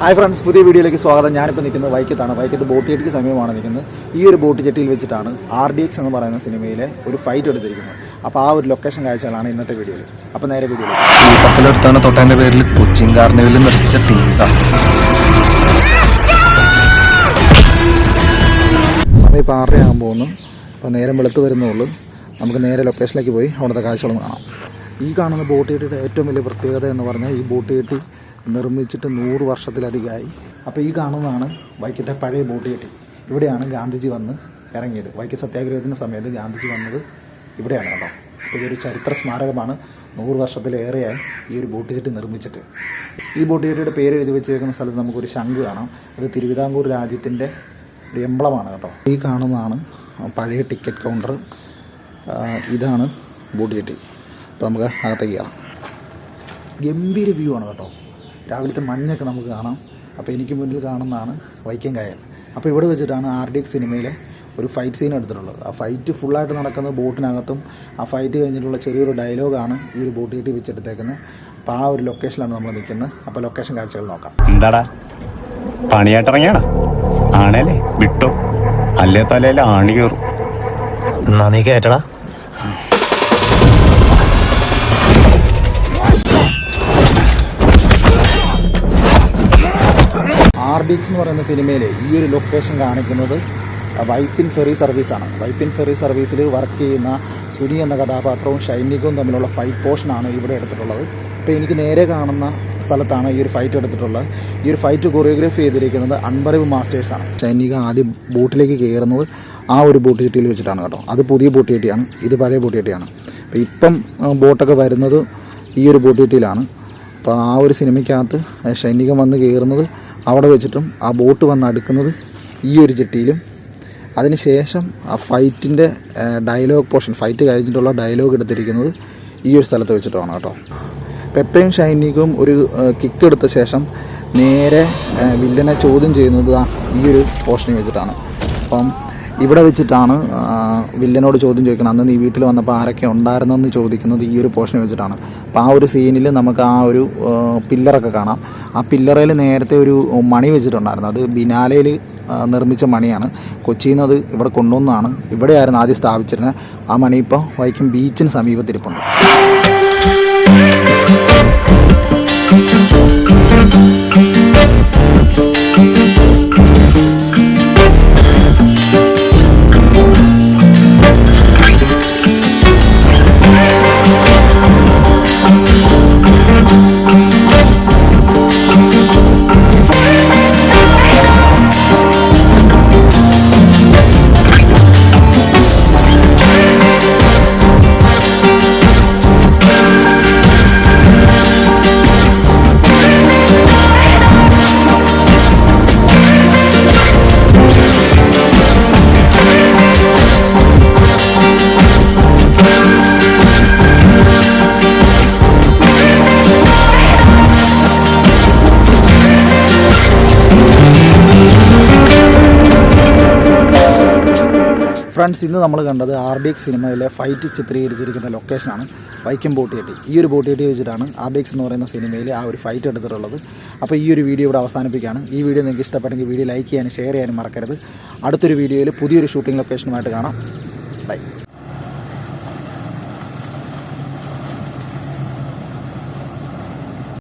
Hi friends, പുതിയ വീഡിയോയിലേക്ക് സ്വാഗതം. ഞാനിപ്പോൾ നിൽക്കുന്നത് വൈക്കത്താണ്. വൈക്കത്ത് ബോട്ട് ജെട്ടിക്ക് സമീപമാണ് നിൽക്കുന്നത്. ഈ ഒരു ബോട്ട് ജെട്ടിയിൽ വെച്ചിട്ടാണ് RDX എന്ന് പറയുന്ന സിനിമയിലെ ഒരു ഫൈറ്റ് എടുത്തിരിക്കുന്നത്. അപ്പോൾ ആ ഒരു ലൊക്കേഷൻ കാഴ്ചകളാണ് ഇന്നത്തെ വീഡിയോയിൽ. അപ്പോൾ നേരെ വീഡിയോയിലേക്ക്. കൂട്ടത്തിലൊരുത്താണ് തൊട്ടതിൻ്റെ പേരിൽ കൊച്ചിൻ കാർണിവലിൽ നിർത്തിച്ച ടീംസാണ്. സമയം ഇപ്പോൾ 6:30 ആകാൻ പോകുന്നു. അപ്പോൾ നേരം വെളുത്ത് വരുന്നുള്ളൂ. നമുക്ക് നേരെ ലൊക്കേഷനിലേക്ക് പോയി അവിടുത്തെ കാഴ്ചകളൊന്നും കാണാം. ഈ കാണുന്ന ബോട്ട് ജെട്ടിയുടെ ഏറ്റവും വലിയ പ്രത്യേകത എന്ന് പറഞ്ഞാൽ ഈ ബോട്ട് ജെട്ടി നിർമ്മിച്ചിട്ട് 100 വർഷത്തിലധികമായി. അപ്പോൾ ഈ കാണുന്നതാണ് വൈക്കത്തെ പഴയ ബോട്ട് ജെട്ടി. ഇവിടെയാണ് ഗാന്ധിജി വന്ന് ഇറങ്ങിയത്. വൈക്കം സത്യാഗ്രഹത്തിൻ്റെ സമയത്ത് ഗാന്ധിജി വന്നത് ഇവിടെയാണ് കേട്ടോ. അപ്പോൾ ഇതൊരു ചരിത്ര സ്മാരകമാണ്. 100 വർഷത്തിലേറെയായി ഈ ഒരു ബോട്ട് ജെട്ടി നിർമ്മിച്ചിട്ട്. ഈ ബോട്ട് ജെട്ടിയുടെ പേര് എഴുതി വെച്ചിരിക്കുന്ന സ്ഥലത്ത് നമുക്കൊരു ശംഖ് കാണാം. അത് തിരുവിതാംകൂർ രാജ്യത്തിൻ്റെ ഒരു എംബ്ലമാണ് കേട്ടോ. ഈ കാണുന്നതാണ് പഴയ ടിക്കറ്റ് കൗണ്ടർ. ഇതാണ് ബോട്ട് ജെട്ടി. അപ്പോൾ നമുക്ക് അകത്തേക്ക് കയറാം. ഗംഭീര വ്യൂ ആണ് കേട്ടോ. രാവിലത്തെ മഞ്ഞൊക്കെ നമുക്ക് കാണാം. അപ്പോൾ എനിക്ക് മുന്നിൽ കാണുന്നതാണ് വൈക്കം കായൽ. അപ്പോൾ ഇവിടെ വെച്ചിട്ടാണ് RDX സിനിമയിലെ ഒരു ഫൈറ്റ് സീൻ എടുത്തിട്ടുള്ളത്. ആ ഫൈറ്റ് ഫുള്ളായിട്ട് നടക്കുന്നത് ബോട്ടിനകത്തും. ആ ഫൈറ്റ് കഴിഞ്ഞിട്ടുള്ള ചെറിയൊരു ഡയലോഗാണ് ഈ ഒരു ബോട്ട് ജെട്ടി വെച്ചെടുത്തേക്കുന്നത്. അപ്പോൾ ആ ഒരു ലൊക്കേഷനിലാണ് നമ്മൾ നിൽക്കുന്നത്. അപ്പോൾ ലൊക്കേഷൻ കാഴ്ചകൾ നോക്കാം. എന്താടാ പണിയായിട്ടിറങ്ങിയാടാ? ആണല്ലേ, വിട്ടോ, അല്ലേ തലയിൽ ആണി കയറും. എന്നാ നീ കേട്ടടാ. RDX എന്ന് പറയുന്ന സിനിമയിൽ ഈ ഒരു ലൊക്കേഷൻ കാണിക്കുന്നത് വൈപ്പിൻ ഫെറി സർവീസാണ്. വൈപ്പിൻ ഫെറി സർവീസിൽ വർക്ക് ചെയ്യുന്ന സുനി എന്ന കഥാപാത്രവും ഷൈനികവും തമ്മിലുള്ള ഫൈറ്റ് പോർഷനാണ് ഇവിടെ എടുത്തിട്ടുള്ളത്. അപ്പോൾ എനിക്ക് നേരെ കാണുന്ന സ്ഥലത്താണ് ഈ ഒരു ഫൈറ്റ് എടുത്തിട്ടുള്ളത്. ഈ ഒരു ഫൈറ്റ് കൊറിയോഗ്രാഫി ചെയ്തിരിക്കുന്നത് അൺബറിവ് മാസ്റ്റേഴ്സാണ്. ഷൈനിക ആദ്യം ബോട്ടിലേക്ക് കയറുന്നത് ആ ഒരു ബോട്ട് ജെട്ടിയിൽ വെച്ചിട്ടാണ് കേട്ടോ. അത് പുതിയ ബോട്ട് ജെട്ടിയാണ്, ഇത് പഴയ ബോട്ട് ജെട്ടിയാണ്. അപ്പോൾ ഇപ്പം ബോട്ടൊക്കെ വരുന്നത് ഈ ഒരു ബോട്ട് ജെട്ടിയിലാണ്. അപ്പോൾ ആ ഒരു സിനിമയ്ക്കകത്ത് ഷൈനിക വന്ന് കയറുന്നത് അവിടെ വെച്ചിട്ടും ആ ബോട്ട് വന്ന് അടുക്കുന്നത് ഈ ഒരു ജെട്ടിയിലും. അതിനുശേഷം ആ ഫൈറ്റിൻ്റെ ഡയലോഗ് പോർഷൻ, ഫൈറ്റ് കഴിഞ്ഞിട്ടുള്ള ഡയലോഗ് എടുത്തിരിക്കുന്നത് ഈ ഒരു സ്ഥലത്ത് വെച്ചിട്ടാണ് കേട്ടോ. പെപ്പയും ഷൈനിക്കും ഒരു കിക്ക് എടുത്ത ശേഷം നേരെ വില്ലനെ ചോദ്യം ചെയ്യുന്നത് ഈ ഒരു പോർഷനിൽ വെച്ചിട്ടാണ്. അപ്പം ഇവിടെ വെച്ചിട്ടാണ് വില്ലനോട് ചോദ്യം ചോദിക്കണം, അന്ന് നീ വീട്ടിൽ വന്നപ്പോൾ ആരൊക്കെ ഉണ്ടായിരുന്നെന്ന് ചോദിക്കുന്നത് ഈ ഒരു പോർഷനിൽ വെച്ചിട്ടാണ്. അപ്പോൾ ആ ഒരു സീനിൽ നമുക്ക് ആ ഒരു പില്ലറൊക്കെ കാണാം. ആ പില്ലറയിൽ നേരത്തെ ഒരു മണി വെച്ചിട്ടുണ്ടായിരുന്നു. അത് ബിനാലയിൽ നിർമ്മിച്ച മണിയാണ്. കൊച്ചിയിൽ നിന്ന് അത് ഇവിടെ കൊണ്ടുവന്നതാണ്. ഇവിടെയായിരുന്നു ആദ്യം സ്ഥാപിച്ചിരുന്നത്. ആ മണി ഇപ്പോൾ വൈക്കം ബീച്ചിന് സമീപത്തിരിപ്പുണ്ട്. ഫ്രണ്ട്സ്, ഇന്ന് നമ്മൾ കണ്ടത് RDX സിനിമയിലെ ഫൈറ്റ് ചിത്രീകരിച്ചിരിക്കുന്ന ലൊക്കേഷനാണ് വൈക്കം ബോട്ട് ജെട്ടി. ഈ ഒരു ബോട്ട് ജെട്ടി വെച്ചിട്ടാണ് RDX എന്ന് പറയുന്ന സിനിമയിൽ ആ ഒരു ഫൈറ്റ് എടുത്തിട്ടുള്ളത്. അപ്പോൾ ഈ ഒരു വീഡിയോ ഇവിടെ അവസാനിപ്പിക്കുകയാണ്. ഈ വീഡിയോ നിങ്ങൾക്ക് ഇഷ്ടപ്പെട്ടെങ്കിൽ വീഡിയോ ലൈക്ക് ചെയ്യാനും ഷെയർ ചെയ്യാനും മറക്കരുത്. അടുത്തൊരു വീഡിയോയിൽ പുതിയൊരു ഷൂട്ടിംഗ് ലൊക്കേഷനുമായിട്ട് കാണാം. ബൈ.